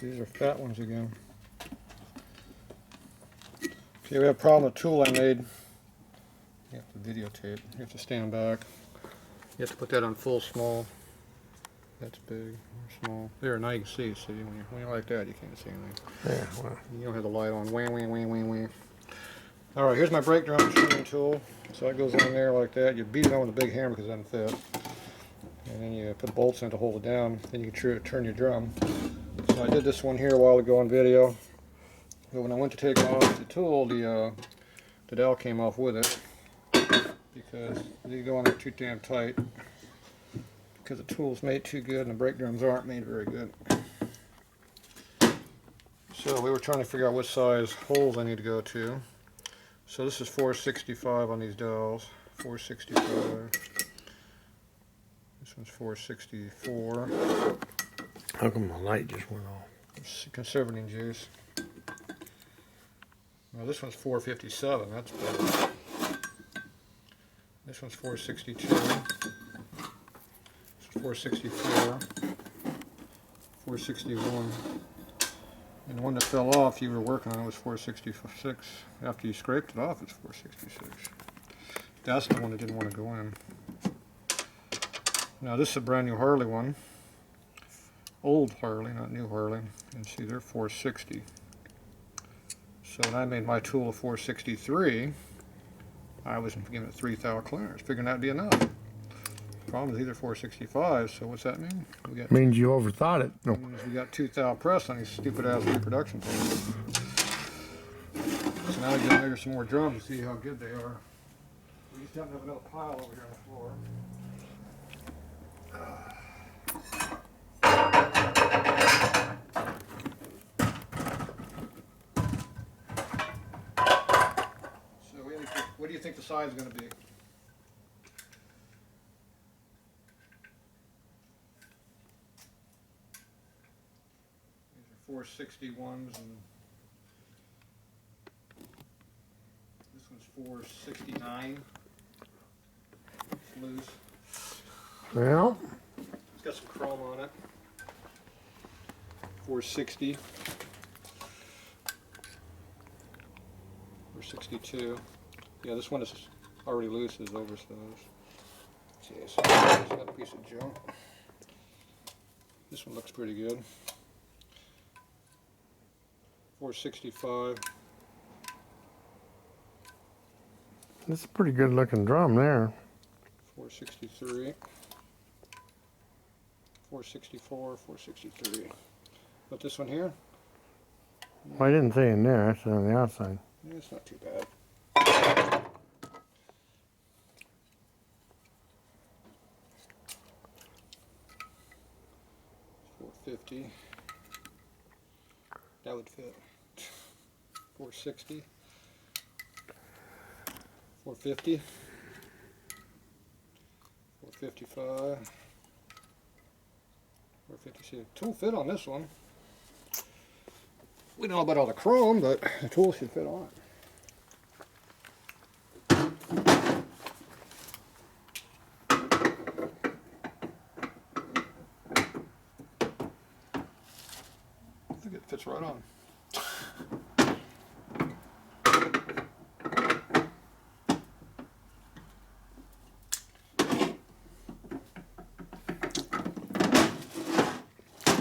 These are fat ones again. Okay, we have a problem with a tool I made. You have to videotape. You have to stand back. You have to put that on full small. That's big or small. There, now you can see. See, when you're like that, you can't see anything. Yeah, well. You don't have the light on. Wham, wham, wham, wham, wham. All right, here's my brake drum tuning tool. So that goes on there like that. You beat it on with a big hammer because it doesn't fit. And then you put bolts in to hold it down. Then you can turn your drum. So I did this one here a while ago on video. But when I went to take off the tool, the dowel came off with it. Because they go on there too damn tight. Because the tool's made too good and the brake drums aren't made very good. So we were trying to figure out what size holes I need to go to. So this is 465 on these dowels. 465. This one's 464. How come the light just went off? It's conservative juice. Well, this one's 457. That's better. This one's 462. This is 464. 461. And the one that fell off you were working on was 466. After you scraped it off, it's 466. That's the one that didn't want to go in. Now this is a brand new Harley one. Old Harley, not new Harley. And see, they're 460. So when I made my tool a 463, I was giving it 3 thou clearance, figuring that'd be enough. The problem is either 465, so what's that mean? Means you overthought it. No. We got 2 thou press on these stupid ass reproduction tools. So now we gotta measure some more drums to see how good they are. We just happen to have another pile over here on the floor. What do you think the size is going to be? These are 461s and this one's 469. It's loose. Well. It's got some chrome on it. 460. 462. Yeah, this one is already loose, it's oversized. See, it's got a piece of junk. This one looks pretty good. 465. That's a pretty good looking drum there. 463. 464, 463. But this one here? Well, I didn't say in there, I said on the outside. Yeah, it's not too bad. 450. That would fit. 460. 450. 455. 456. Tool fit on this one. We don't know about all the chrome, but the tool should fit on it. I think it fits right on.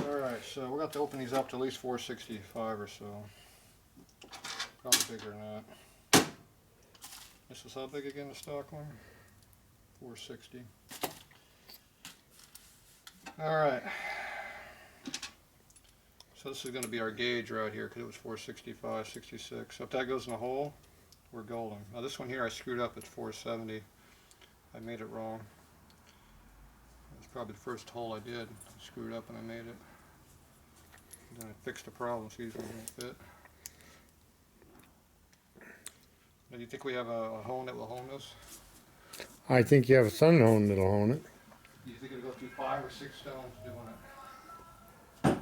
Alright, so we're going to have to open these up to at least 465 or so. Probably bigger than that. This is how big again, the stock one? 460. Alright. So this is going to be our gauge right here because it was 465, 66. So if that goes in the hole, we're golden. Now this one here I screwed up at 470. I made it wrong. It was probably the first hole I did. I screwed up and I made it. And then I fixed the problem so these ones don't fit. Now, do you think we have a hone that will hone this? I think you have a sun hone that'll hone it. Do you think it'll go through 5 or 6 stones doing it?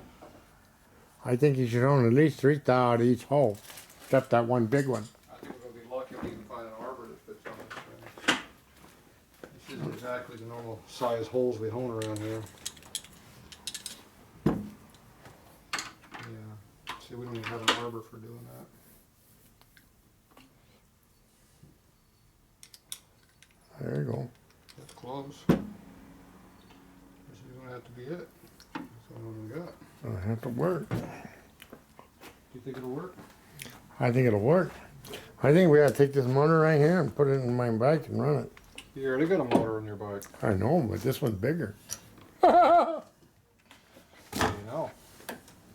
I think you should own at least 3 thou out of each hole, except that one big one. I think we're going to be lucky if we can find an arbor that fits on this thing. This isn't exactly the normal size holes we hone around here. See, we don't even have an arbor for doing that. There you go. That's close. This is gonna have to be it. That's all we got. It'll have to work. Do you think it'll work? I think it'll work. I think we gotta take this motor right here and put it in my bike and run it. You already got a motor on your bike. I know, but this one's bigger. You know.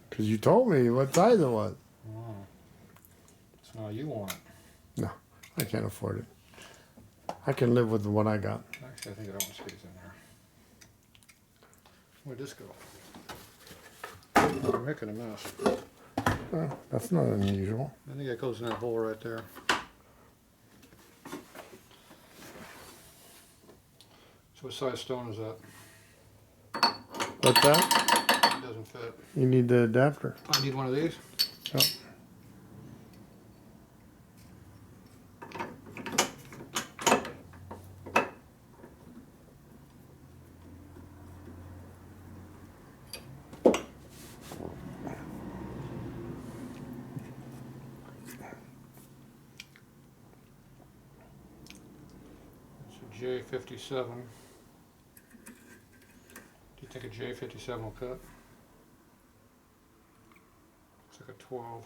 Because you told me what size it was. Oh. So now you want it. I can't afford it. I can live with what I got. Actually, I think it almost stays in there. Where'd this go? I'm making a mess. That's not unusual. I think it goes in that hole right there. So what size stone is that? What's that? It doesn't fit. You need the adapter. I need one of these. Yep. J57. Do you think a J57 will cut? It's like a 12.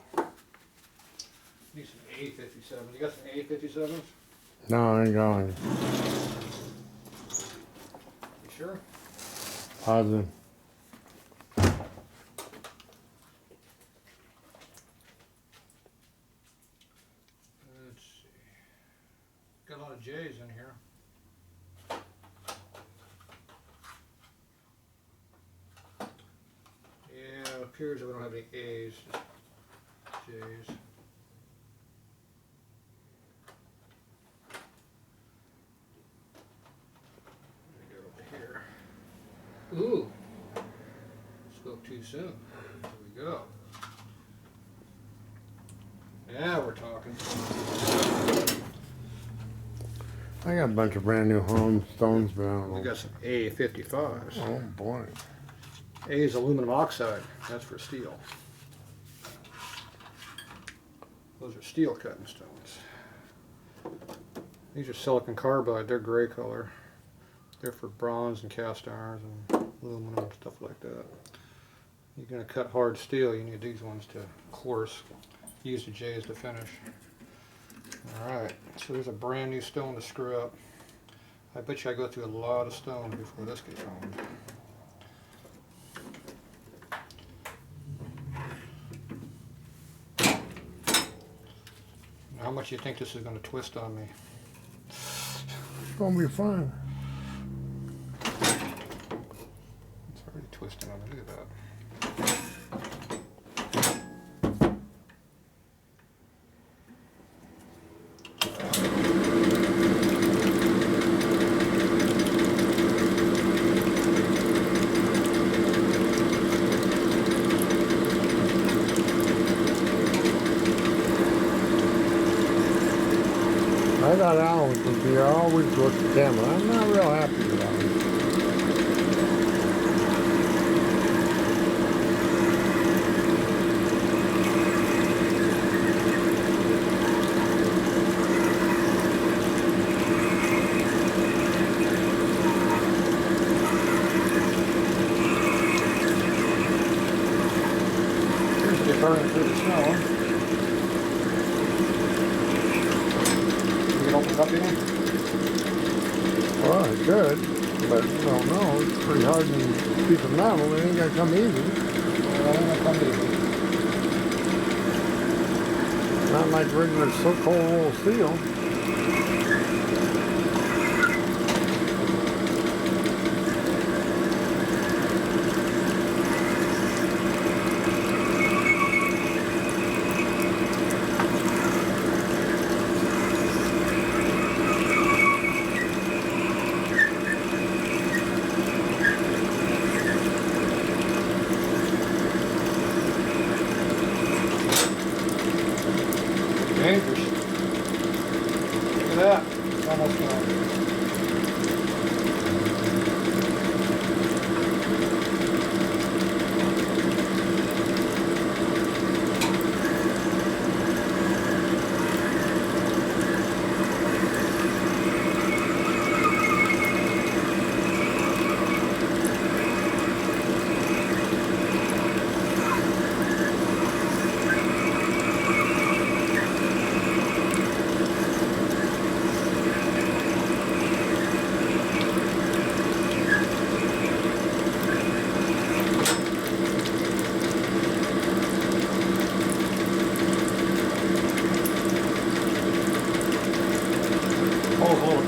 Need some A57. You got some A57s? No, I ain't going. You sure? Positive. Let's see. Got a lot of J's in here. Yeah, it appears that we don't have any A's, just J's. Let me get over here. Ooh, spoke too soon. There we go. Now we're talking. I got a bunch of brand new home stones, but I don't We know. got some A55s. Oh boy. A is aluminum oxide. That's for steel. Those are steel cutting stones. These are silicon carbide. They're gray color. They're for bronze and cast irons and aluminum and stuff like that. You're going to cut hard steel, you need these ones to coarse. Use the J's to finish. Alright, so there's a brand new stone to screw up. I bet you I go through a lot of stones before this gets on. How much do you think this is going to twist on me? It's gonna be fun. It's already twisting on me. Look at that. I got Alan because he always looks at the camera. I'm not real happy with Alan. Seems to be burning through the snow. You can open it up again? Well, it's good, but I don't know. It's pretty hard and piece of metal. It ain't gonna come easy. Well, I'm gonna come easy. Not like regular so-called steel. Dangerous.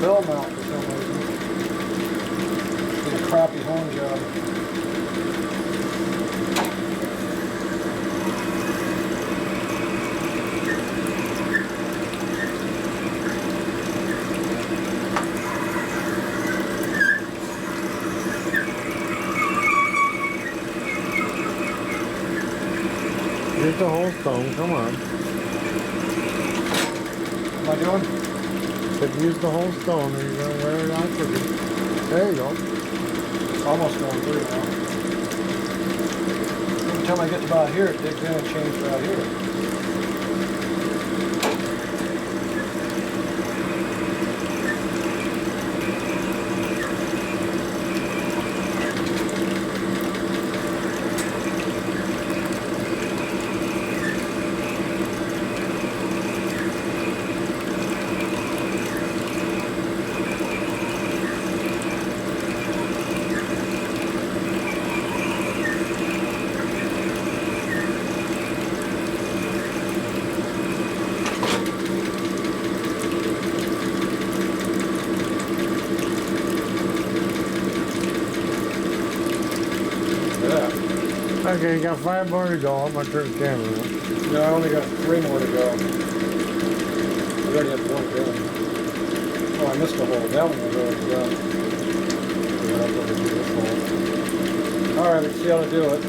bell mount for some reason. It's been a crappy hone job. Get the whole stone, come on. What am I doing? Said use the whole stone and you're gonna wear it out for you. There you go. It's almost going through now. Every time I get to about here, it digs in and changes right here. Okay, you got 5 more to go. I'm gonna turn the camera on. No, I only got 3 more to go. I already have 1 done. Oh, I missed a hole. That one was already done. Yeah, I'll probably do this hole. Alright, let's see how to do it.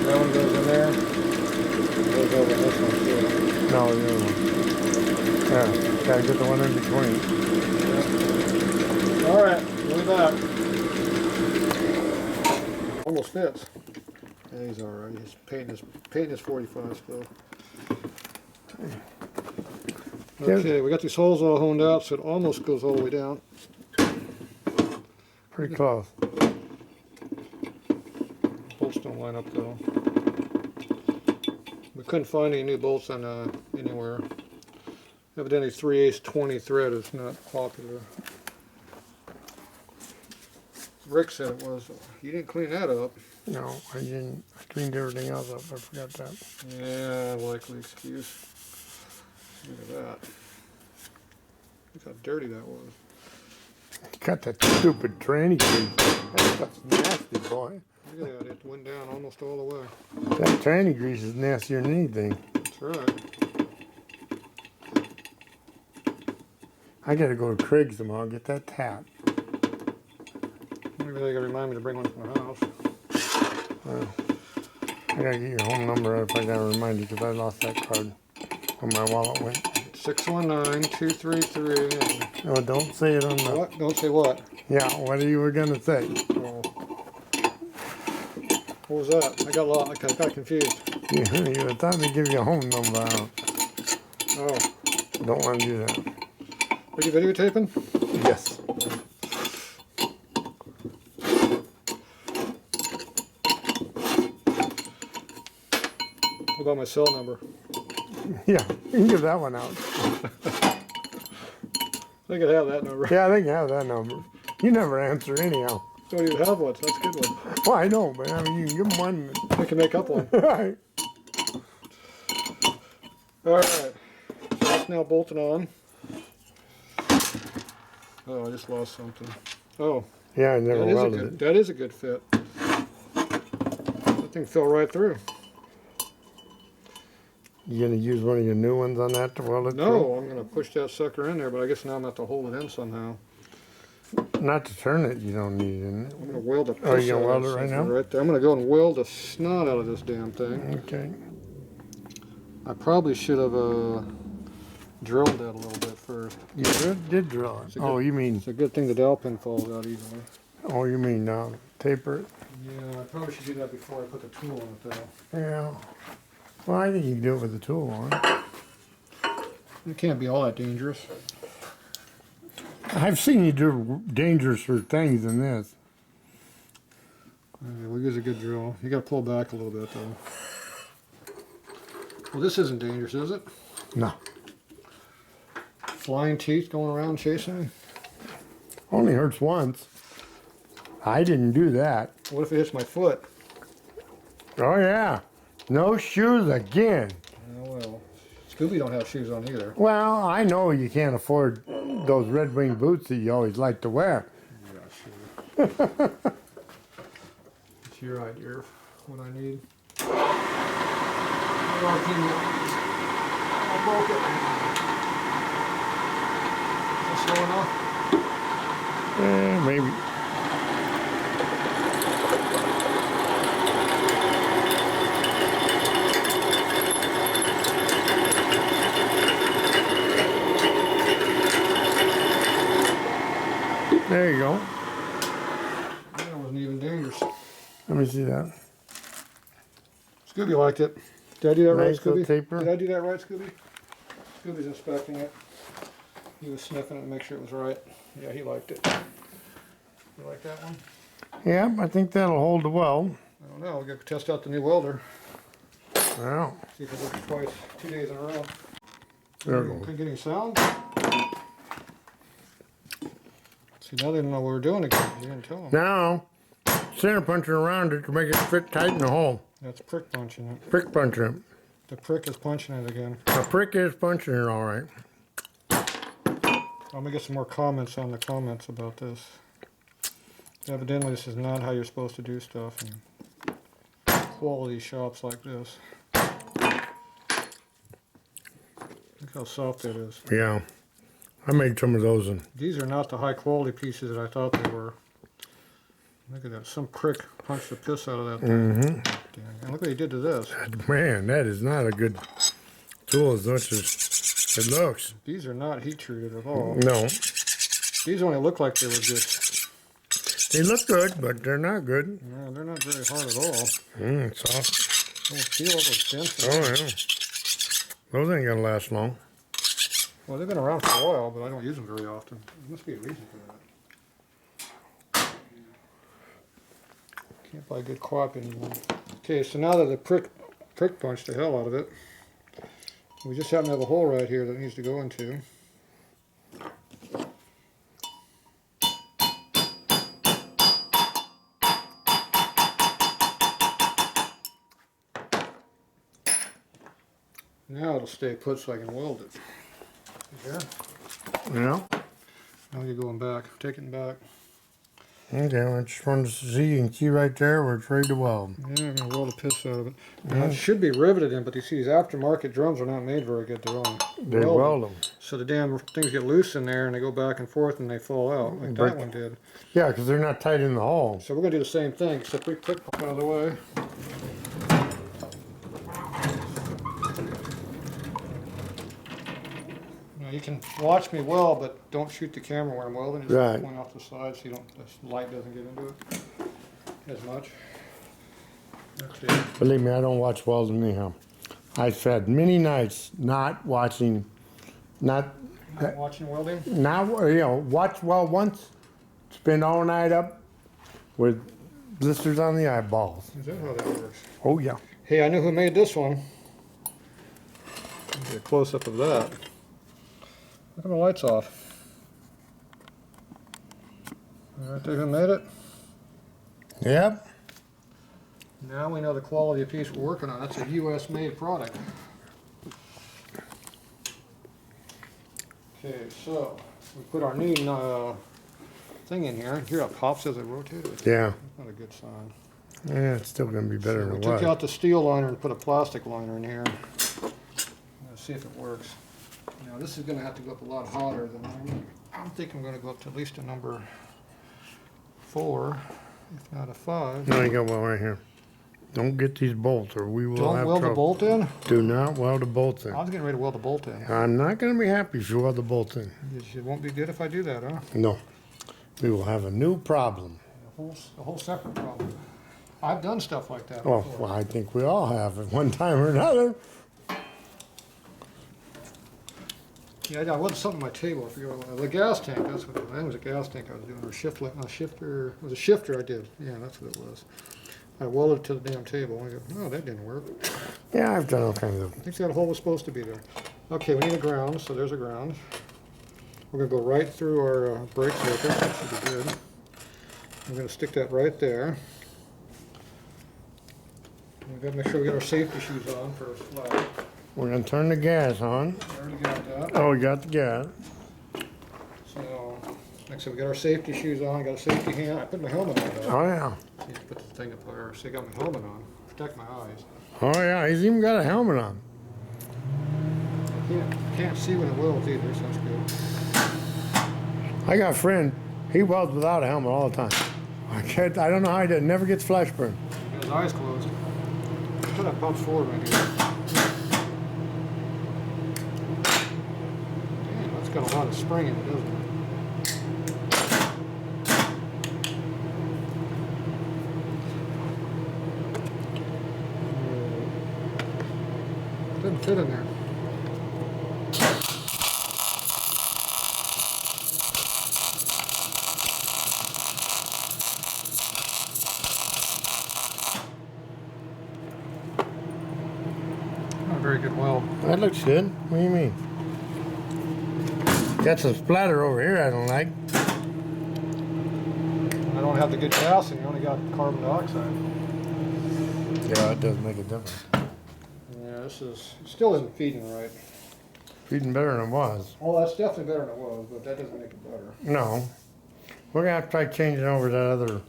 That one goes in there. It goes over this one too. No, the other one. Yeah, gotta get the one in between. Yep. Alright, really back. Almost fits. Yeah, he's alright. He's painting his 45 still. Okay, we got these holes all honed out, so it almost goes all the way down. Pretty close. Bolts don't line up though. We couldn't find any new bolts on anywhere. Evidently 3/8 20 thread is not popular. Rick said it was. You didn't clean that up. No, I didn't. I cleaned everything else up. I forgot that. Yeah, likely excuse. Look at that. Look how dirty that was. Got that stupid tranny grease. That stuff's nasty, boy. Look at that. It went down almost all the way. That tranny grease is nastier than anything. That's right. I gotta go to Craig's tomorrow and get that tap. Maybe they gotta remind me to bring one from the house. Well, I gotta get your home number if I gotta remind you because I lost that card when my wallet went. 619-233. No, don't say it on the. What? Don't say what? Yeah, what you were gonna say? Oh. What was that? I got lost. I got confused. You were thought to give you a home number out. Oh. Don't want to do that. Are you videotaping? Yes. What about my cell number? Yeah, you can give that one out. I could have that number. Yeah, they can have that number. You never answer anyhow. Don't even have one, so that's a good one. Well, I know, but I mean, you can give them one. I can make up one. Right. Alright. So that's now bolted on. Oh, I just lost something. Oh. Yeah, I never welded it. That is a good fit. That thing fell right through. You gonna use one of your new ones on that to weld it? No, I'm gonna push that sucker in there, but I guess now I'm gonna have to hold it in somehow. Not to turn it, you don't need it. In it. I'm gonna weld the piss Oh, you gonna out of weld it right something now? Right there. I'm gonna go and weld the snot out of this damn thing. Okay. I probably should have drilled that a little bit first. You did drill it. Oh, you mean? It's a good thing the dowel pin falls out easily. Oh, you mean taper it? Yeah, I probably should do that before I put the tool on it though. Yeah. Well, I think you can do it with the tool on. It can't be all that dangerous. I've seen you do dangerouser things than this. We'll use a good drill. You gotta pull back a little bit though. Well, this isn't dangerous, is it? No. Flying teeth going around chasing me? Only hurts once. I didn't do that. What if it hits my foot? Oh yeah. No shoes again. Oh well. Scooby don't have shoes on either. Well, I know you can't afford those Red Wing boots that you always like to wear. Yeah, sure. It's your idea of what I need. I broke it. Is this slow enough? Maybe. There you go. That wasn't even dangerous. Let me see that. Scooby liked it. Did I do that Nice right, little Scooby? taper. Did I do that right, Scooby? Scooby's inspecting it. He was sniffing it to make sure it was right. Yeah, he liked it. You like that one? Yeah, I think that'll hold the weld. I don't know. We're going to test out the new welder. Well, See if it works twice, 2 days in a row. there we go. Couldn't get any sound. See, now they don't know what we're doing again. You didn't tell them. Now, center punching around it to make it fit tight in the hole. That's prick punching it. Prick punching it. The prick is punching it again. A prick is punching it all right. I'm going to get some more comments on the comments about this. Evidently, this is not how you're supposed to do stuff in quality shops like this. Look how soft that is. Yeah, I made some of those. And These are not the high quality pieces that I thought they were. Look at that. Some prick punched the piss out of that thing. Dang. And look what he did to this. man, that is not a good tool as much as it looks. These are not heat treated at all. No, These only look like they were good. they look good, but they're not good. No, they're not very hard at all. Soft. Don't feel those dents. Oh yeah. Those ain't gonna last long. Well, they've been around for a while, but I don't use them very often. There must be a reason for that. Can't buy good quap anymore. Okay, so now that the prick punched the hell out of it, we just happen to have a hole right here that it needs to go into. Now it'll stay put so I can weld it. Yeah. Yeah. Now you're going back, taking it back. Okay, I just wanted to see. You can see right there where it's ready to weld. Yeah, I'm gonna weld the piss out of it. Now, it should be riveted in, but you see these aftermarket drums are not made very good. They're on They welded. weld them. So the damn things get loose in there and they go back and forth and they fall out, like Break- that one did. Yeah, because they're not tight in the hole. So we're gonna do the same thing, except we click out of the way. Now you can watch me weld, but don't shoot the camera when I'm welding. Just Right. point off the side so you don't, the light doesn't get into it as much. Okay. Believe me, I don't watch welding anyhow. I've had many nights not watching, not Watching welding? watch weld once, spend all night up with blisters on the eyeballs. Is that how that works? Oh yeah. Hey, I know who made this one. Get a close up of that. Look at the lights off. Right there, who made it? Yep. Now we know the quality of piece we're working on. That's a U.S. made product. Okay, so we put our new thing in here. Here it pops as I rotate it. Yeah. That's not a good sign. Yeah, it's still gonna be better So we than took what. out the steel liner and put a plastic liner in here. Let's see if it works. Now this is going to have to go up a lot hotter than I'm thinking. I'm going to go up to at least a number 4, if not a 5. No, you got one right here. Don't get these bolts or we will Don't have weld the trouble. bolt in? Do not weld the bolts in. I was getting ready to weld the bolt in. I'm not gonna be happy if you weld the bolts in. It won't be good if I do that, huh? No. We will have a new problem. A whole separate problem. I've done stuff like that Oh, before. well, I think we all have at one time or another. Yeah, I wasn't something on my table. I forget what it was. The gas tank, that's what it was. I think it was a gas tank I was doing, or a shifter. It was a shifter I did. Yeah, that's what it was. I welded it to the damn table. I go, oh, that didn't work. Yeah, I've done all kinds of. I think that hole was supposed to be there. Okay, we need a ground, so there's a ground. We're going to go right through our brake circuit. That should be good. I'm going to stick that right there. We've got to make sure we get our safety shoes on for a slide. We're gonna turn the gas on. I already got that. Oh, we got the gas. Like I said, we got our safety shoes on, I got a safety hand. I put my helmet on though. Oh yeah. Need to put the thing up there. See, I got my helmet on. Protect my eyes. Oh yeah, he's even got a helmet on. Can't see when it welds either, so that's good. I got a friend, he welds without a helmet all the time. I don't know how he does, never gets flash burn. Got his eyes closed. Until that pops forward right here. Damn, that's got a lot of spring in it, doesn't it? Doesn't fit in there. Not a very good weld. That looks good. What do you mean? Got some splatter over here I don't like. I don't have the good calcium, you only got carbon dioxide. Yeah, it does make a difference. Yeah, still isn't feeding right. Feeding better than it was. Oh, that's definitely better than it was, but that doesn't make it better. No. We're gonna have to try changing over that other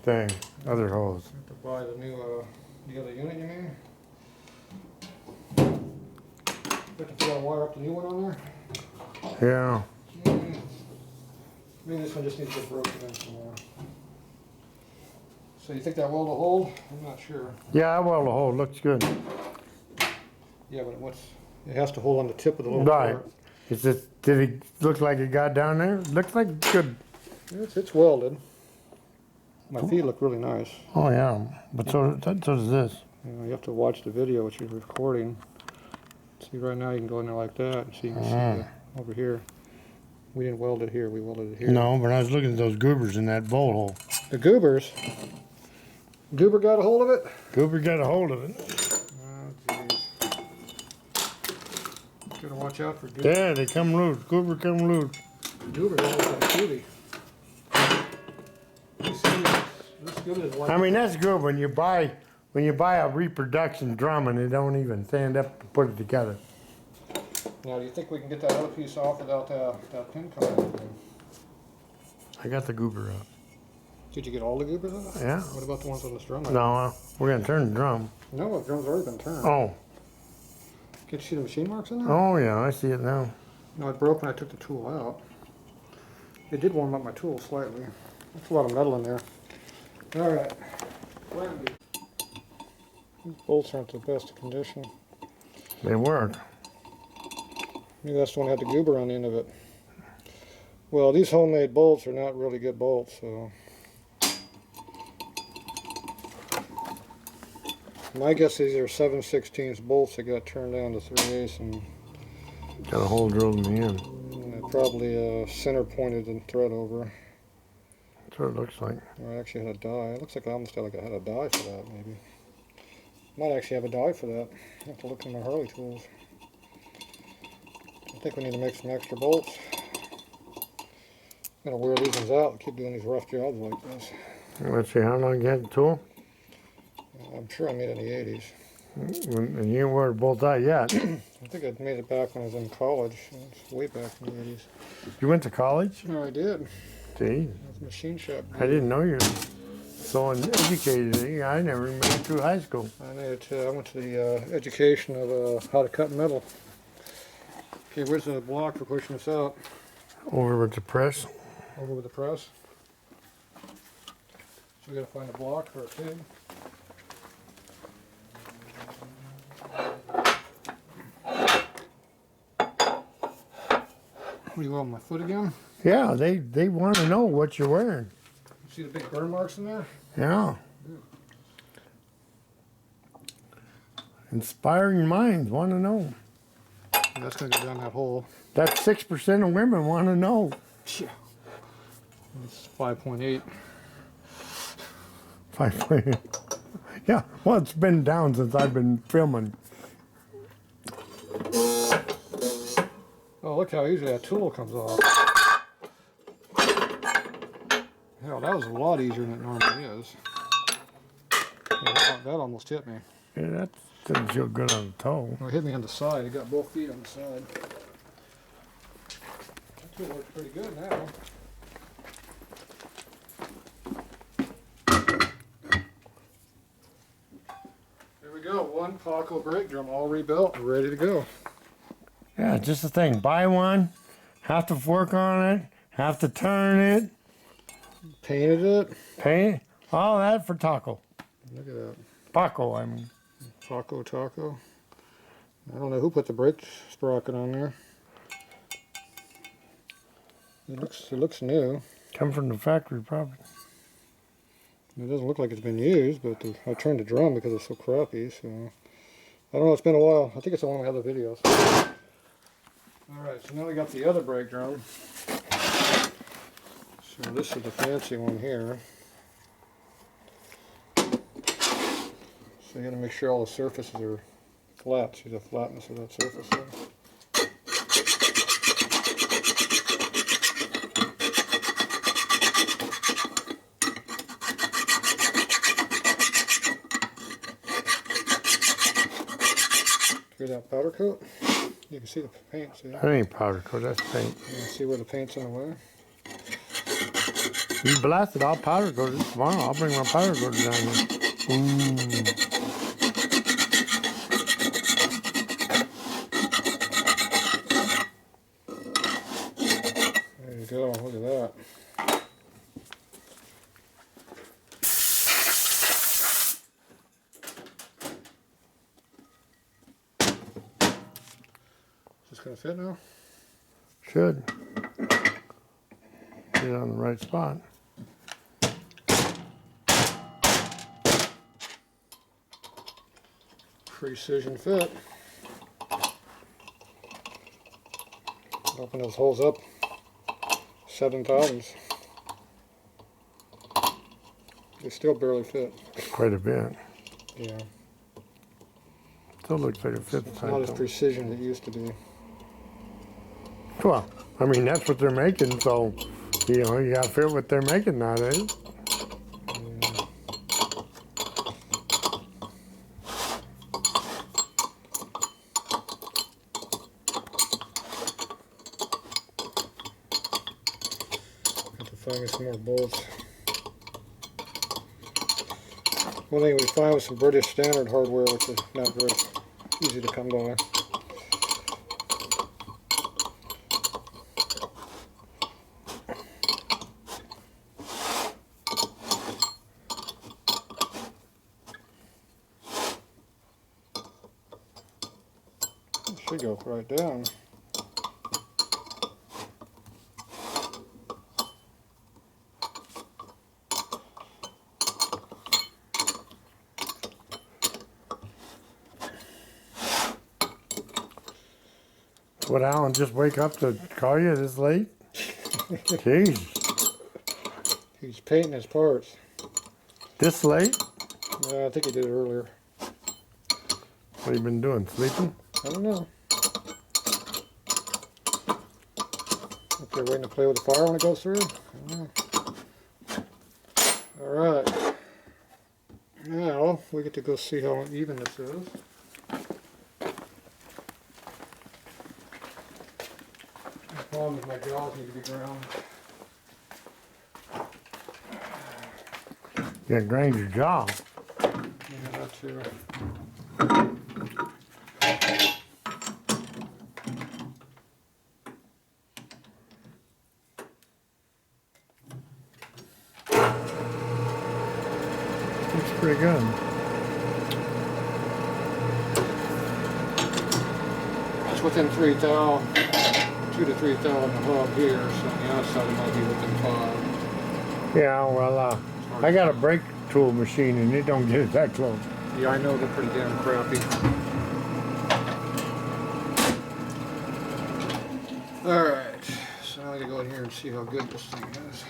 thing, other hose. Have to buy the new, the other unit, you mean? Have to wire up the new one on there? Yeah. Maybe this one just needs to get broken in some more. So you think that weld will hold? I'm not sure. Yeah, well, the hole looks good. Yeah, but it has to hold on the tip of the little Right. part. Is it, did it look like it got down there? Looks like good. It's welded. My feet look really nice. Oh yeah, but so does this. You have to watch the video which you're recording. See, right now you can go in there like that and see, you can see over here. We didn't weld it here, we welded it here. No, but I was looking at those goobers in that bolt hole. The goobers? Goober got a hold of it? Goober got a hold of it. Oh, jeez. Gotta watch out for goobers. Yeah, they come loose. Goober come loose. Goober almost like a cutie. You see, this goober is like... I mean, that's good when you buy a reproduction drum and they don't even stand up to put it together. Now, do you think we can get that other piece off without that pin coming out? I got the goober out. Did you get all the goobers out? Yeah. What about the ones on this drum? No, we're gonna turn the drum. No, the drum's already been turned. Oh. Can you see the machine marks in there? Oh yeah, I see it now. No, it broke when I took the tool out. It did warm up my tool slightly. That's a lot of metal in there. All right. These bolts aren't the best of condition. They work. Maybe that's the one that had the goober on the end of it. Well, these homemade bolts are not really good bolts, so... My guess these are 7/16 bolts that got turned down to 3/8 and Got a hole drilled in the end. probably center pointed and thread over. That's what it looks like. Or I actually had a die. It looks like I almost had a die for that, maybe. Might actually have a die for that. I have to look in my Harley tools. I think we need to make some extra bolts. I'm gonna wear these ones out and keep doing these rough jobs like this. Let's see, how long you had the tool? I'm sure I made it in the 80s. And you ain't wore the bolt out yet. I think I made it back when I was in college. It's way back in the 80s. You went to college? No, I did. Gee, I was a machine shop. I didn't know you were so educated. I never even went through high school. I went to the education of how to cut metal. Okay, where's the block for pushing this out? Over with the press. Over with the press. So we gotta find a block for a pig. What do you want, my foot again? Yeah, they want to know what you're wearing. See the big burn marks in there? Yeah. Inspiring minds want to know. And that's gonna go down that hole. That's 6% of women want to know. Yeah. It's 5.8. 5. Yeah, well, it's been down since I've been filming. Oh, look how easily that tool comes off. Hell, that was a lot easier than it normally is. Yeah, that almost hit me. Yeah, that doesn't feel good on the toe. Well, it hit me on the side. It got both feet on the side. Still works pretty good now. There we go. One Paco brake drum all rebuilt and ready to go. Yeah, just the thing. Buy one, have to work on it, have to turn it, Painted it. paint, all that for taco. Look at that. Paco, I mean. Paco Taco. I don't know who put the brake sprocket on there. It looks new. Come from the factory, probably. It doesn't look like it's been used, but I turned the drum because it's so crappy. So I don't know. It's been a while. I think it's on one of my other videos. All right. So now we got the other brake drum. So this is the fancy one here. So you got to make sure all the surfaces are flat. See the flatness of that surface there. Hear that powder coat? You can see the paint. See? That ain't powder coat, that's paint. You can see where the paint's in the way. You blast it, I'll powder coat it tomorrow. I'll bring my powder coat down here. Ooh. There you go. Look at that. Is this going to fit now? Should. Get it on the right spot. Precision fit. Open those holes up 7 thousandths. They still barely fit. Quite a bit. Yeah. Still looks like it fits It's tight not as though. precision as it used to be. Well, I mean, that's what they're making, so, you know, you gotta fit what they're making nowadays. Have to find me some more bolts. One thing we find with some British standard hardware, which is not very easy to come by. It should go right down. Would Alan just wake up to call you this late? Jeez, He's painting his parts. this late? I think he did it earlier. What have you been doing, sleeping? I don't know. If they're waiting to play with the fire when it goes through. I don't know. Alright. Now we get to go see how even this is. The problem is my jaws need to be ground. You gotta grind your jaw. Yeah, that too. Looks pretty good. It's within 3 thou, 2 to 3 thou in the hub here, so on the outside it might be within 5. Yeah, well, I got a brake tool machine and it don't get it that close. Yeah, I know they're pretty damn crappy. Alright, so now I gotta go in here and see how good this thing is.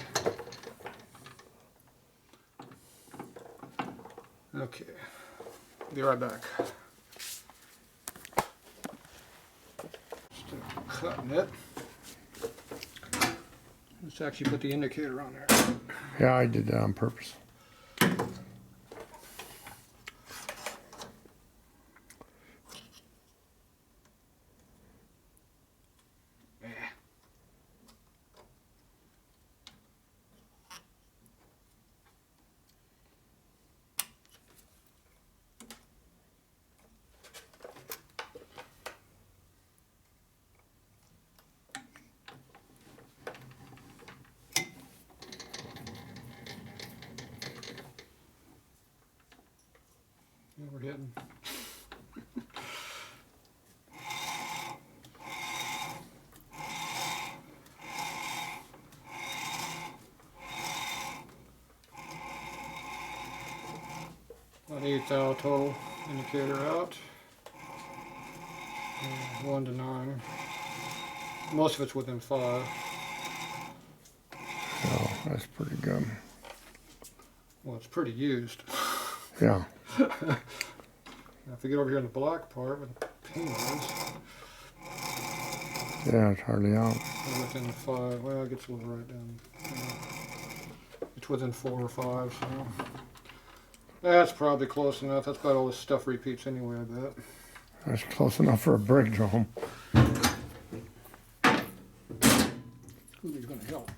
Okay, be right back. Still cutting it. Let's actually put the indicator on there. Yeah, I did that on purpose. kidding. About 8 thou total indicator out. And 1 to 9. Most of it's within 5. Oh, that's pretty good. Well, it's pretty used. Yeah. Now, if you get over here in the black part with the penguins, Yeah, it's hardly out. we're within 5. Well, it gets a little right down. It's within 4 or 5, so that's probably close enough. That's about all this stuff repeats anyway, I bet. That's close enough for a brake drum. Who's going to help?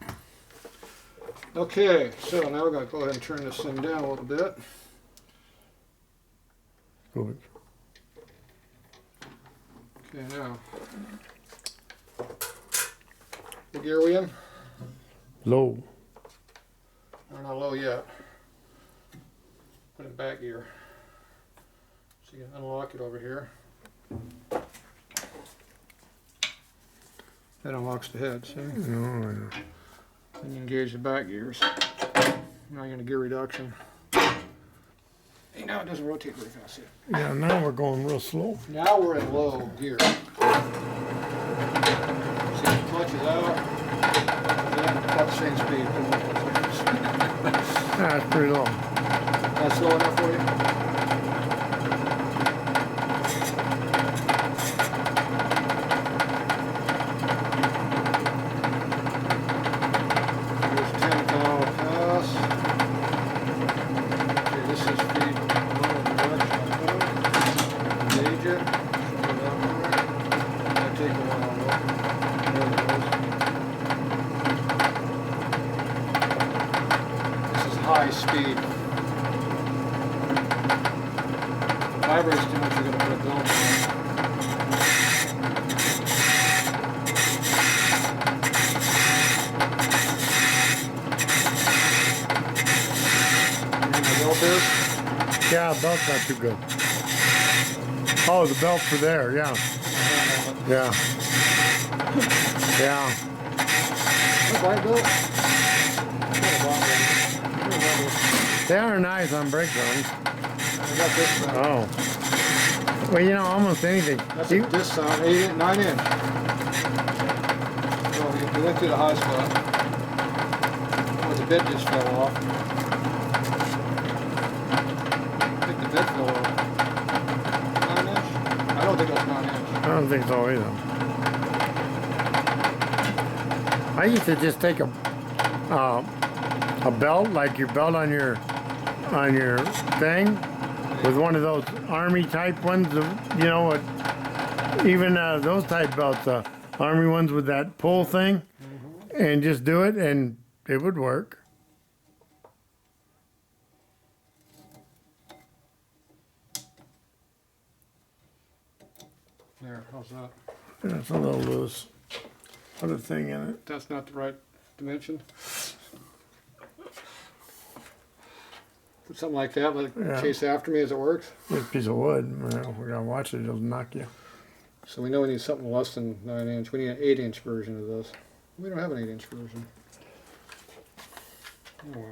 Okay, so now we're going to go ahead and turn this thing down a little bit. Good. Okay, now, what gear are we in? Low. We're not low yet. Put in back gear. So you can unlock it over here. That unlocks the head, see? Oh, yeah. Then you engage the back gears. Now you're in a gear reduction. Hey, now it doesn't rotate very fast yet. Yeah, now we're going real slow. Now we're in low gear. See, the clutch is out. About the same speed. That's pretty low. That's slow enough for you? Here's 10 thou pass. Okay, this is speed low in direction. Engage it. Shut it out there. Might take a while though. There it goes. This is high speed. Vibrates too much, you're going to put a belt on. You know what my belt is? Yeah, belt's not too good. Oh, the belt for there, yeah. Yeah. Yeah. What, white belt? Not a black one. They are nice on brake drums. I got this one. Oh. Well, you know, almost anything. That's You- a disc sound, 9 inch. So we went through the high spot. Oh, the bit just fell off. I think the bit fell off. 9 inch? I don't think that's 9 inch. I don't think so either. I used to just take a belt, like your belt on your thing, with one of those army type ones, you know, even those type belts, army ones with that pull thing, and just do it, and it would work. There, how's that? It's a little loose. Put a thing in it. That's not the right dimension. Put something like that, let it Yeah. chase after me as it works. This piece of wood, well, we gotta watch it, it'll knock you. So we know we need something less than 9 inch. We need an 8 inch version of this. We don't have an 8 inch version. Oh well.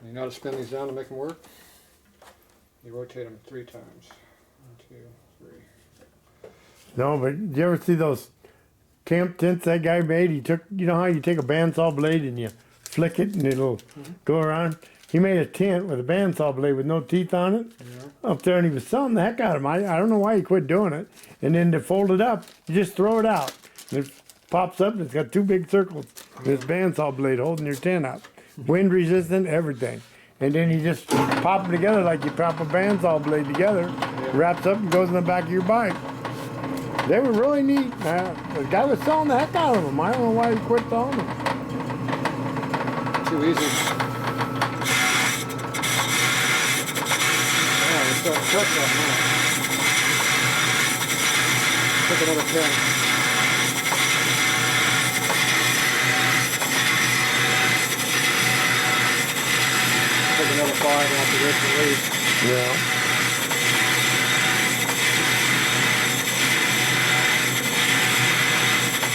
You know how to spin these down to make them work? You rotate them 3 times. 1, 2, 3. No, but did you ever see those camp tents that guy made? He took, you know how you take a bandsaw blade and you flick it and it'll go around? He made a tent with a bandsaw blade with no teeth on it up there, and he was selling the heck out of them. I don't know why he quit doing it. And then to fold it up, you just throw it out. And it pops up and it's got 2 big circles. This bandsaw blade holding your tent up. Wind resistant, everything. And then you just pop them together like you pop a bandsaw blade together. Wraps up and goes in the back of your bike. They were really neat. The guy was selling the heck out of them. I don't know why he quit selling them. Too easy. Yeah, we still touch on that. Take another 10. Take another 5 off the rest of the lead. Yeah.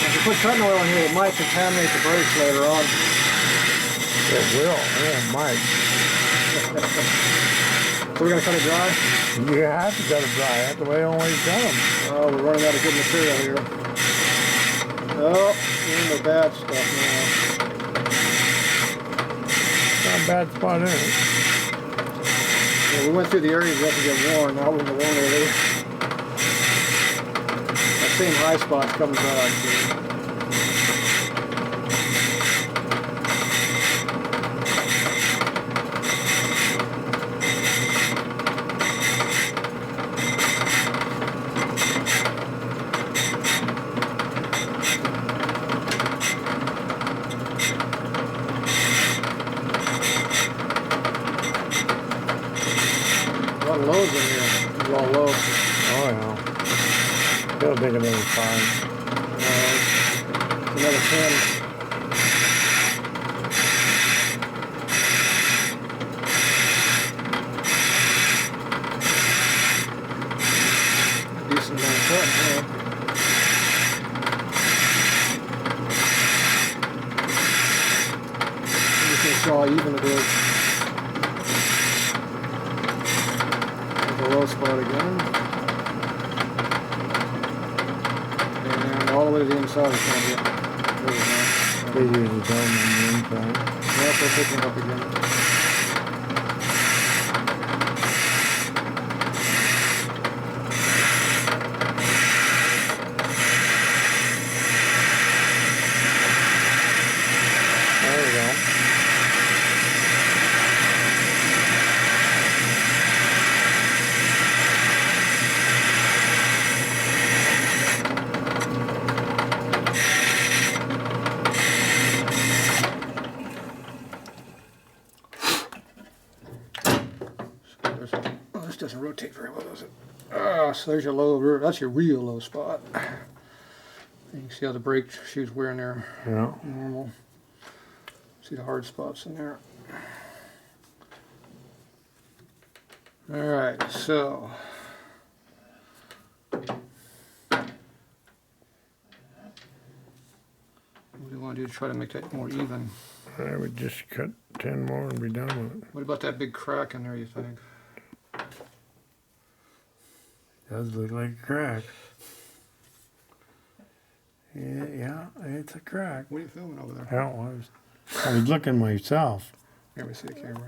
If you put cutting oil in here, it might contaminate the brakes later on. It will. Yeah, it might. So we're going to cut it dry? You have to cut it dry. That's the way I always cut them. Oh, we're running out of good material here. Oh, we're in the bad stuff now. Not a bad spot in it. Yeah, we went through the areas that have to get worn. Now we're in the worn area. That same high spot's coming back. A lot of lows in here. These are all low. Oh, yeah. He'll dig another 5. Another 10. Decent amount of cutting here. You can see how even it is. Low spot again, and all the way to the inside is going to get They usually don't on the inside. Yep, we're picking it up again. There we go. Oh, this doesn't rotate very well, does it? Ah, so there's your low, that's your real low spot. You can see how the brake shoe's wearing there. Yeah. Normal. See the hard spots in there. Alright, so what do you want to do to try to make that more even? I would just cut 10 more and be done with it. What about that big crack in there, you think? Does look like a crack. Yeah, it's a crack. What are you filming over there? I was looking myself. Let me see the camera.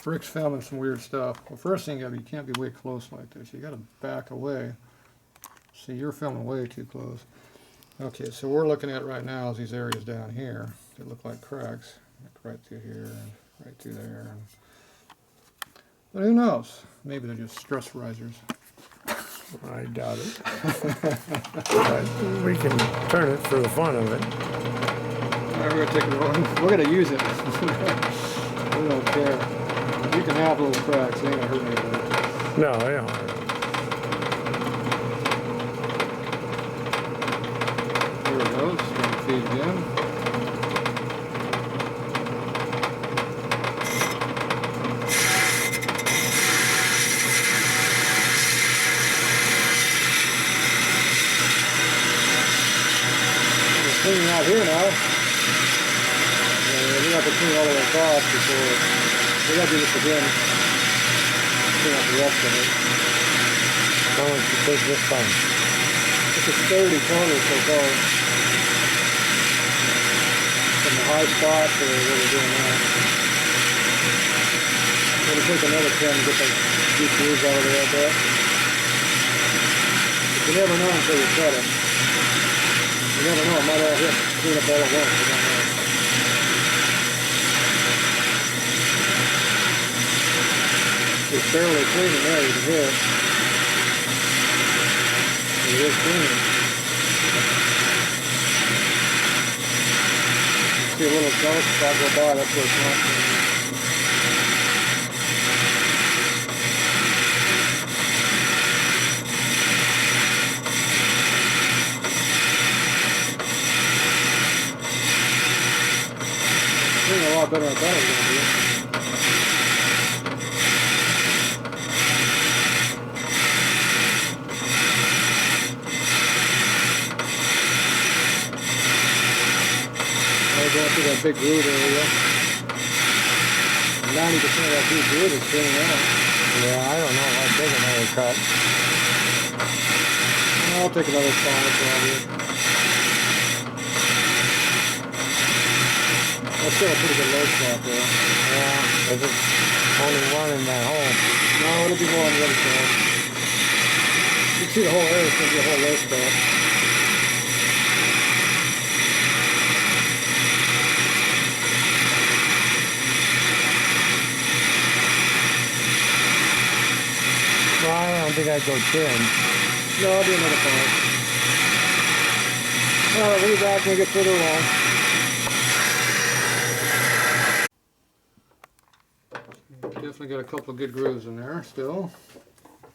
Rick's filming some weird stuff. Well, first thing you can't be way close like this. You got to back away. See, you're filming way too close. Okay, so we're looking at right now is these areas down here that look like cracks, like right through here and right through there. But who knows? Maybe they're just stress risers. I doubt it. But we can turn it for the fun of it. Alright, we're gonna take it on. We're gonna use it. We don't care. You can have little cracks. They ain't gonna hurt anybody. No, yeah. There it goes. Going to feed again. Cleaning out here now. We have to clean all the way across before we got to do this again. Clean up the rest of it. How much you take this time? This is 30 corners so far. From the high spot to what we're doing now. We're going to take another 10 and get the deep grooves out of there a bit. But you never know until you cut it. You never know, it might all hit, clean up all at once. You don't know. It's barely clean in there, you can hear it. It is clean. You see a little dark spot go by, that's where it's not clean. A lot better than I thought it was going to be. see that big groove area. 90% of that big groove is thinning out. Yeah, I don't know if I'd take another cut. I'll take another 5 probably. That's still a pretty good low spot there. Yeah, if it's only one in that hole. No, it'll be more on the other side. You can see the whole area is going to be a whole low spot. Well, I don't think I'd go 10. No, I'll do another 5. Alright, we'll be back when we get further along. Definitely got a couple of good grooves in there still.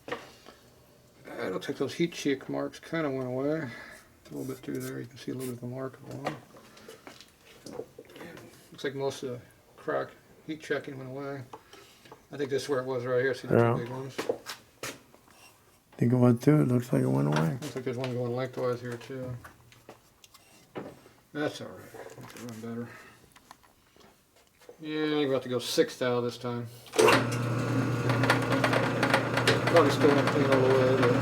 It looks like those heat check marks kind of went away. A little bit through there, you can see a little bit of the mark of one. Looks like most of the crack heat checking went away. I think this is where it was right here. See the Yeah. two big ones? I think it was too. It looks like it went away. Looks like there's one going lengthwise here too. That's alright. Make it run better. Yeah, I'm about to go 6th out this time. Probably still not clean all the way, but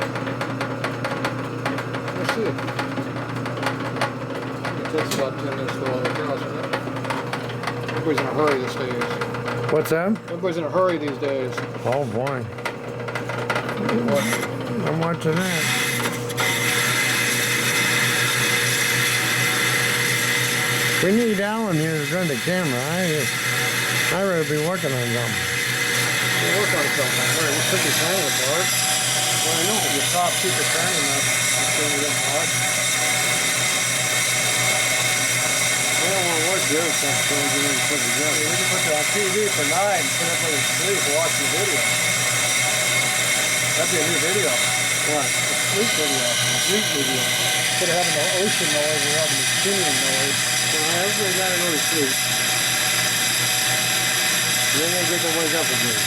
let's see. It takes about 10 minutes to go all the way across, isn't it? Everybody's in a hurry these days. What's that? Everybody's in a hurry these days. Oh boy. I'm watching that. We need Alan here to run the camera. I'd rather be working on something. We'll work on something. Alright, we'll put your panel apart. Well, I know if you top secret panel, that's going to get hot. I don't want to work the other stuff, so we need to put it together. We can put it on TV for 9, put it when you sleep, watch the video. That'd be a new video. What? A sleep video. A sleep video. Instead of having the ocean noise, we're having the swimming noise. Everybody got to go to sleep. Then they get to wake up again.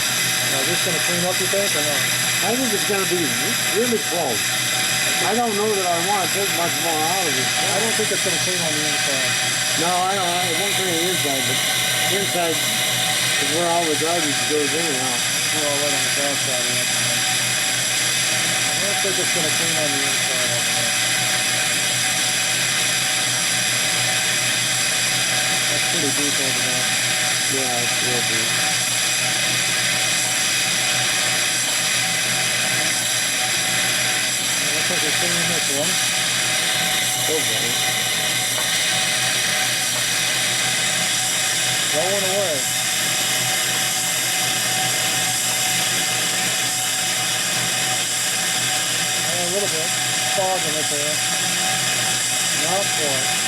Now, is this going to clean up, you think, or not? I think it's going to be really close. I don't know that I want to take much more out of it. I don't think it's going to clean on the inside. No, I don't. It won't clean the inside, but the inside is where all the garbage goes anyhow. We're all right on the outside of that. I don't think it's going to clean on the inside over there. That's pretty deep over there. Yeah, it's real deep. Looks like we're cleaning this one. Okay. Rolling away. A little bit. Fog in it there. Not quite.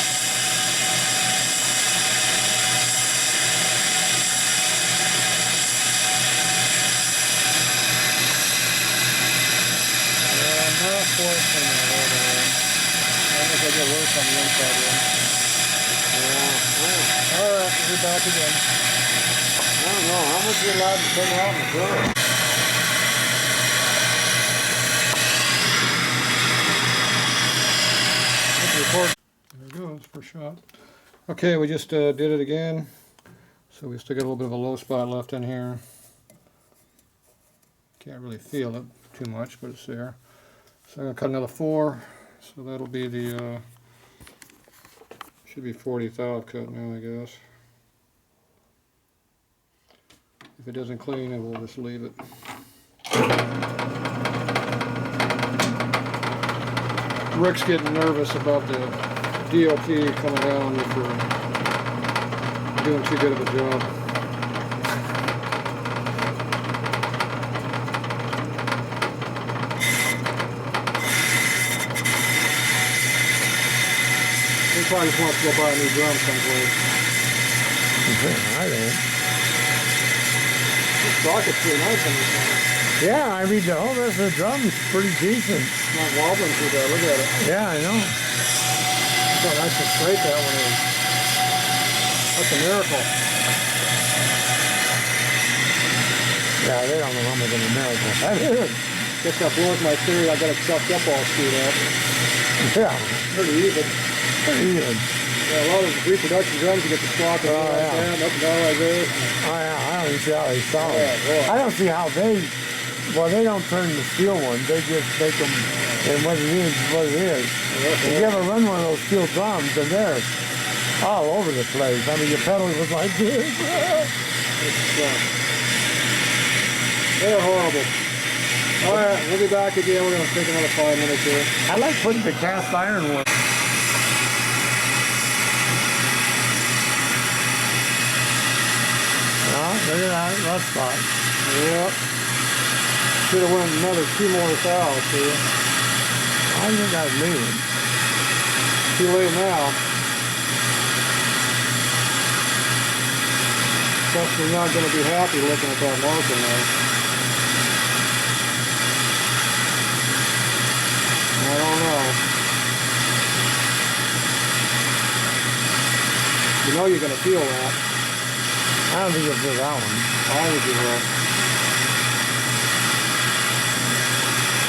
Not quite clean it all the way. I think I get worse on the inside here. Yeah. Alright, we'll be back again. I don't know. How much are you allowed to put out in the front? There it goes, first shot. Okay, we just did it again. So we still got a little bit of a low spot left in here. Can't really feel it too much, but it's there. So I'm going to cut another 4. So that'll be the, should be 40th thou cut now, I guess. If it doesn't clean, then we'll just leave it. Rick's getting nervous about the DOP coming down on me for doing too good of a job. He probably just wants to go buy a new drum someplace. I don't. This socket's pretty nice on this one. Yeah, I mean, the whole rest of the drum's pretty decent. It's not wobbling too bad. Look at it. Yeah, I know. Look how nice and straight that one is. That's a miracle. Yeah, they don't know how much of a miracle that is. Guess that blows my theory. I got it sucked up all screwed up. Yeah, Pretty even. pretty good. Yeah, a lot of reproduction drums, you get the sprocket like yeah. that, and up and down like this. Oh yeah, I don't see how they sell them. Yeah, boy. I don't see how they don't turn the steel ones. They just make them, and what it is what it is. If you ever run one of those steel drums, and they're all over the place. I mean, your pedal was like this. They're horrible. All right, we'll be back again. We're going to take another 5 minutes here. I like putting the cast iron one. Oh, look at that rust spot. Yep. Should have went another 2 more thous here. I think I'd leave it. Too late now. Customer's not going to be happy looking at that marking there. I don't know. You know you're going to feel that. I don't think you'll feel that one. I think you will.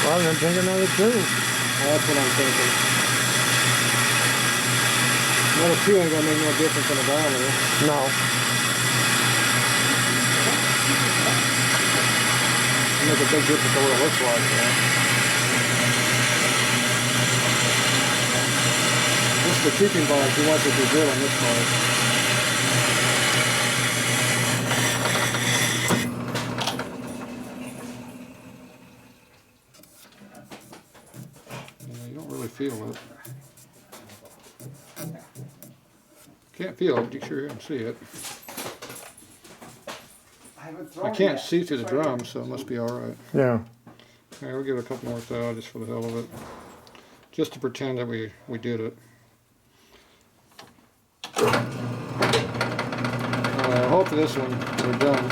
Well, then take another two. That's what I'm thinking. Another 2 ain't going to make no difference in the diameter. No. It'll make a big difference in what it looks like. This is the keeping box. He wants it to be good on this part. Yeah, you don't really feel it. Can't feel it, but you sure can see it. I can't see through the drum, so it must be alright. Yeah. Okay, we'll give it a couple more thou just for the hell of it. Just to pretend that we did it. Hopefully this one we're done.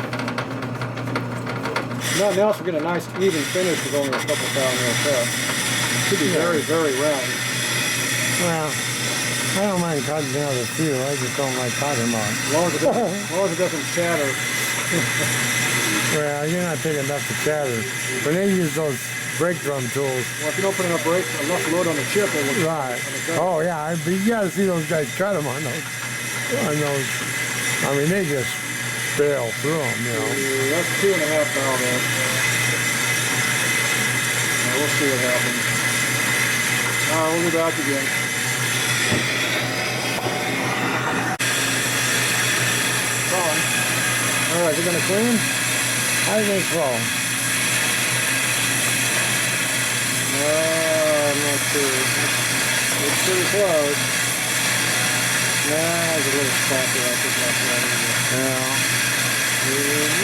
Nothing else, we get a nice even finish with only a couple thou mil cut. Should be very, very round. Well, I don't mind cutting down the few. I just don't like cutting them on. As long as it doesn't shatter. Well, you're not taking enough to chatter. When they use those brake drum tools. Well, if you don't put enough load on the chip, it will. Right. Oh yeah, but you gotta see those guys cut them on those. I mean, they just bail through them, you know. Yeah, that's 2.5 thou there. Now, we'll see what happens. We'll be back again. All right, you gonna clean? I think so. I'm not sure. It's pretty close. Nah, there's a little spot there. I think that's not either. Yeah.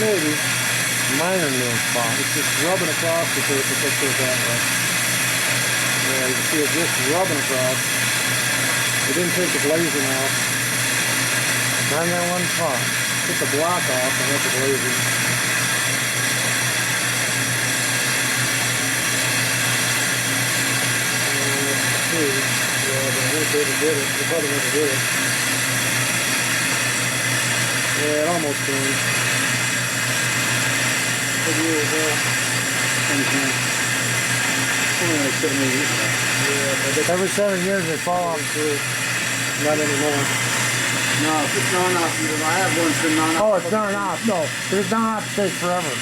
Maybe. Minor little spot. It's just rubbing across the paper. Let's put it that way. Yeah, you can see it just rubbing across. It didn't take the glazing off. Not that one spot. Took the block off and let the glazing. Let's see. Yeah, but I won't be able to get it. We probably never did it. Yeah, it almost came. What year was that? 2010. Only like 7 years ago. Yeah, Every 7 years they fall off. not anymore. No, if it's not off, I have one for non Oh, it's not off. No, if it's not off, it takes forever.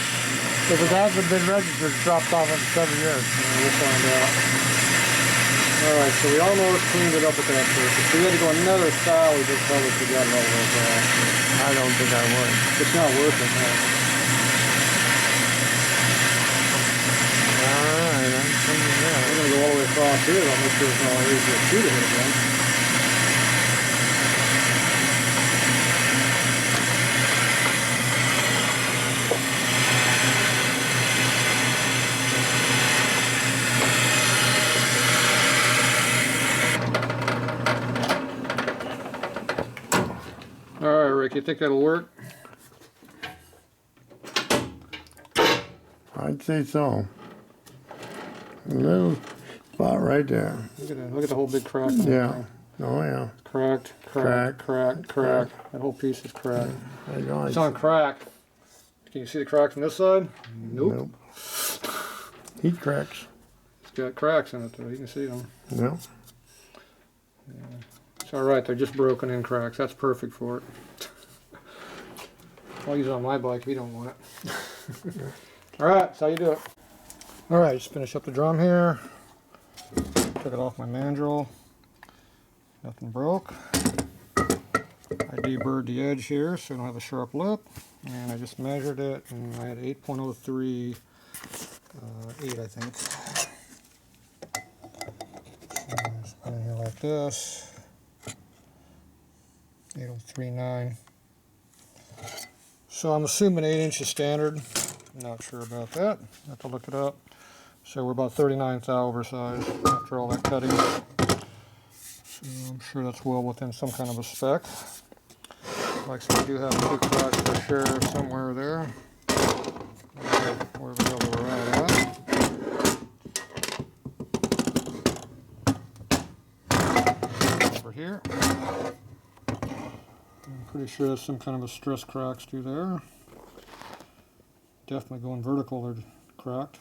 If it hasn't been registered, it's dropped off after 7 years. We'll find out. Alright, so we almost cleaned it up with that surface. We had to go another style, we just probably forgot about it. I don't think I would. It's not worth it, no. Alright, I'm thinking We're that. going to go all the way across here. I'll make sure it's not easy to shoot it again. Alright, Rick, you think that'll work? I'd say so. A little spot right there. Look at the whole big crack. On Yeah. that thing. Oh yeah. Cracked, cracked. That whole piece is cracked. There you go. It's on crack. Can you see the crack from this side? Nope. Heat cracks. It's got cracks in it though. You can see them. No. It's It's alright, they're just broken in cracks. That's perfect for it. I'll use it on my bike if you don't want it. Alright, that's how you do it. Alright, just finish up the drum here. Took it off my mandrel. Nothing broke. I deburred the edge here so I don't have a sharp lip. And I just measured it and I had 8.03, 8 I think. So just put it in here like this. 8.039. So I'm assuming 8 inches standard. I'm not sure about that. I have to look it up. So we're about 39th thou oversized after all that cutting. So I'm sure that's well within some kind of a spec. Like I said, we do have 2 cracks for sure somewhere there. Where the hell we're at. Over here. I'm pretty sure there's some kind of a stress cracks through there. Definitely going vertical, they're cracked.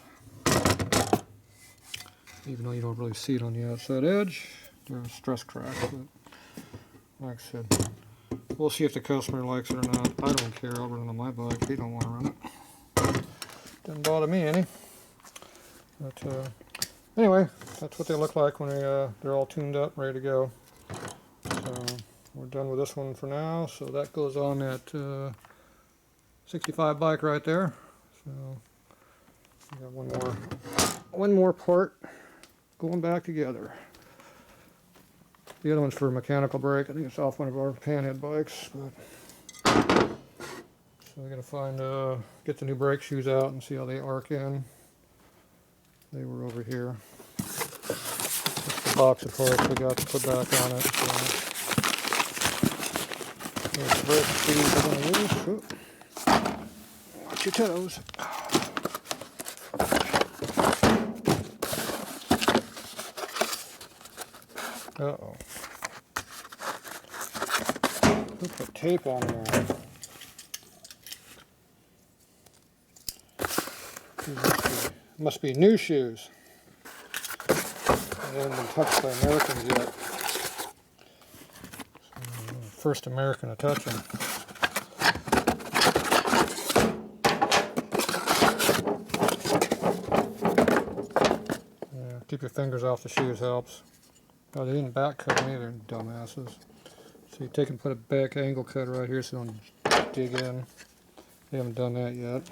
Even though you don't really see it on the outside edge, there's a stress crack. But like I said, we'll see if the customer likes it or not. I don't care. I'll run it on my bike. They don't want to run it. Doesn't bother me any. But anyway, that's what they look like when they're all tuned up, ready to go. So we're done with this one for now. So that goes on that 65 bike right there. So we got one more part going back together. The other one's for a mechanical brake. I think it's off one of our panhead bikes. But so we gotta find get the new brake shoes out and see how they arc in. They were over here. Just the box of parts we got to put back on it. So here's the brake shoes we're gonna use. Oop. Watch your toes. Uh-oh. Who put tape on there? Must be new shoes. They haven't been touched by Americans yet. So, first American to touch them. Yeah, keep your fingers off the shoes helps. Oh, they didn't back cut them either, dumbasses. So you take and put a back angle cut right here so they don't dig in. They haven't done that yet.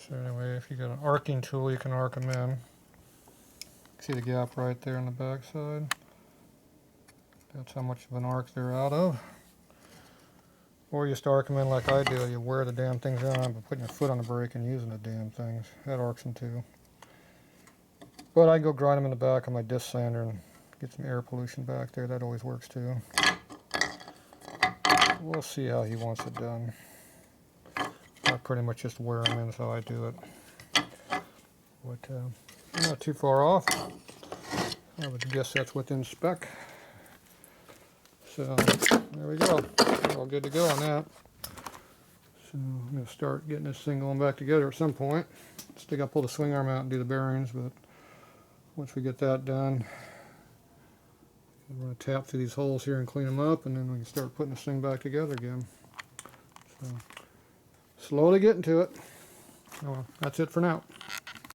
So anyway, if you got an arcing tool, you can arc them in. See the gap right there on the back side? That's how much of an arc they're out of. Or you just arc them in like I do. You wear the damn things on by putting your foot on the brake and using the damn things. That arcs them too. But I go grind them in the back of my disc sander and get some air pollution back there. That always works too. We'll see how he wants it done. I pretty much just wear them in, so I do it. But not too far off. I would guess that's within spec. So there we go. We're all good to go on that. So I'm going to start getting this thing going back together at some point. Still got to pull the swing arm out and do the bearings, but once we get that done, we're going to tap through these holes here and clean them up, and then we can start putting this thing back together again. So slowly getting to it. Oh, well, that's it for now.